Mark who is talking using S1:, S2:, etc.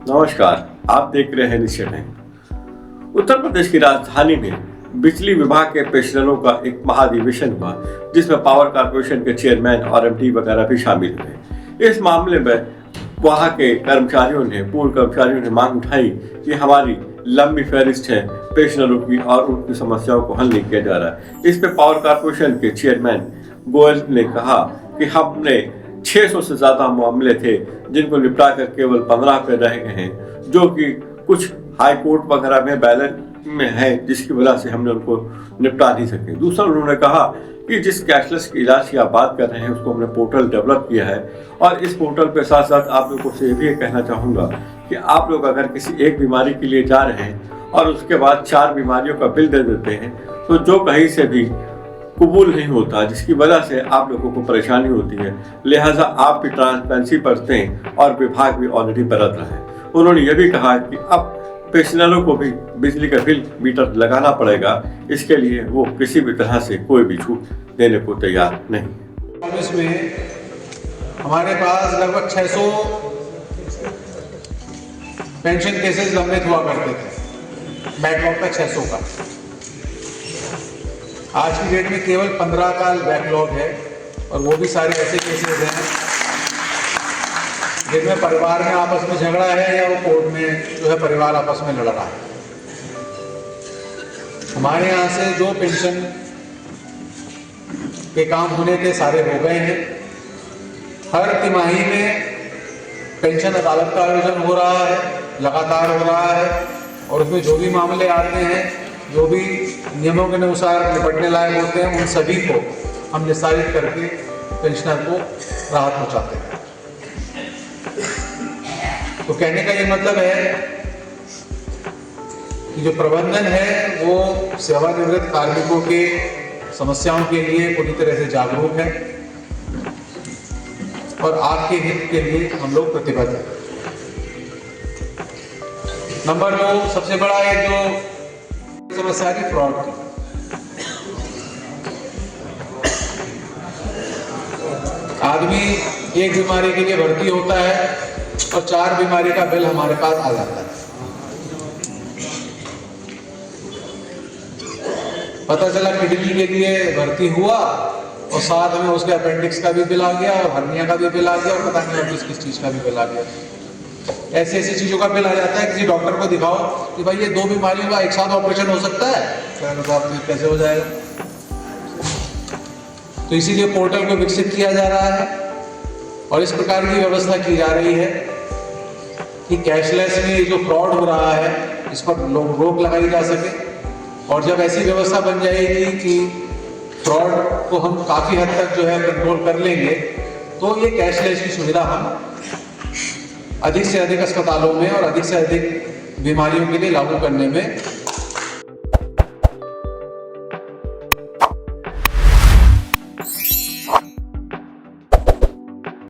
S1: नमस्कार, आप देख रहे हैं निश्चय टाइम। उत्तर प्रदेश की राजधानी में बिजली विभाग के पेंशनरों का एक महाधिवेशन हुआ, जिसमें पावर कॉर्पोरेशन के चेयरमैन और एमडी वगैरह भी शामिल हुए। इस मामले में वहां के पूर्व कर्मचारियों ने मांग उठाई कि हमारी लंबी फहरिस्त है पेंशनरों की और उनकी समस्याओं को हल नहीं किया जा रहा। इस पे पावर कॉर्पोरेशन के चेयरमैन गोयल ने कहा कि हमने 600 से ज्यादा मामले थे जिनको निपटा कर केवल 15 पे रह गए हैं, जो कि कुछ हाई कोर्ट वगैरह में बैलेंस में है, जिसकी वजह से हमने उनको निपटा नहीं सके। दूसरा, उन्होंने कहा कि जिस कैशलेस के इलाज की आप बात कर रहे हैं उसको हमने पोर्टल डेवलप किया है, और इस पोर्टल पे साथ साथ आप लोगों से ये भी कहना चाहूँगा कि आप लोग अगर किसी एक बीमारी के लिए जा रहे हैं और उसके बाद 4 बीमारियों का बिल दे देते हैं, तो जो कहीं से भी कबूल नहीं होता, जिसकी वजह से आप लोगों को परेशानी होती है। लिहाजा आप भी ट्रांसपेरेंसी बरतें, और विभाग भी ऑलरेडी बरत रहा है। उन्होंने ये भी कहा कि अब पेंशनरों को भी बिजली का बिल मीटर लगाना पड़ेगा, इसके लिए वो किसी भी तरह से कोई भी छूट देने को तैयार नहीं।
S2: इसमें हमारे पास लगभग 600 पेंशन केसेस लंबित हुआ करते थे, बैकलॉग का 600 का। आज की डेट में केवल 15 का बैकलॉग है, और वो भी सारे ऐसे केसेस हैं जिनमें परिवार में आपस में झगड़ा है या वो कोर्ट में जो है परिवार आपस में लड़ रहा है। हमारे यहाँ से जो पेंशन के काम होने थे सारे हो गए हैं। हर तिमाही में पेंशन अदालत का आयोजन हो रहा है, लगातार हो रहा है, और उसमें जो भी मामले आते हैं, जो भी नियमों के अनुसार निपटने लायक होते हैं, उन सभी को हम निस्तारित करके पेंशनर को राहत पहुंचाते हैं। तो कहने का ये मतलब है कि जो प्रबंधन है वो सेवानिवृत्त कार्मिकों के समस्याओं के लिए पूरी तरह से जागरूक है, और आपके हित के लिए हम लोग प्रतिबद्ध हैं। नंबर 2, सबसे बड़ा एक जो समस्या की फ्रॉड की। आदमी एक बीमारी के लिए भर्ती होता है और 4 बीमारी का बिल हमारे पास आ जाता है। पता चला किडनी के लिए भर्ती हुआ और साथ में उसके अपेंडिक्स का भी बिल आ गया, और हर्निया का भी बिल आ गया, और पता नहीं और किस चीज का भी बिल आ गया। ऐसी ऐसी चीजों का बिल आ जाता है। किसी डॉक्टर को दिखाओ कि भाई ये 2 बीमारियों का एक साथ ऑपरेशन हो सकता है, कैसे हो जाएगा। तो इसीलिए पोर्टल को विकसित किया जा रहा है, और इस प्रकार की व्यवस्था की जा रही है कि कैशलेस में जो फ्रॉड हो रहा है इस पर रोक लगाई जा सके। और जब ऐसी व्यवस्था बन जाएगी कि फ्रॉड को हम काफी हद तक जो है कंट्रोल कर लेंगे, तो ये कैशलेस की सुविधा हम अधिक से अधिक अस्पतालों में और अधिक से अधिक बीमारियों के लिए लागू करने में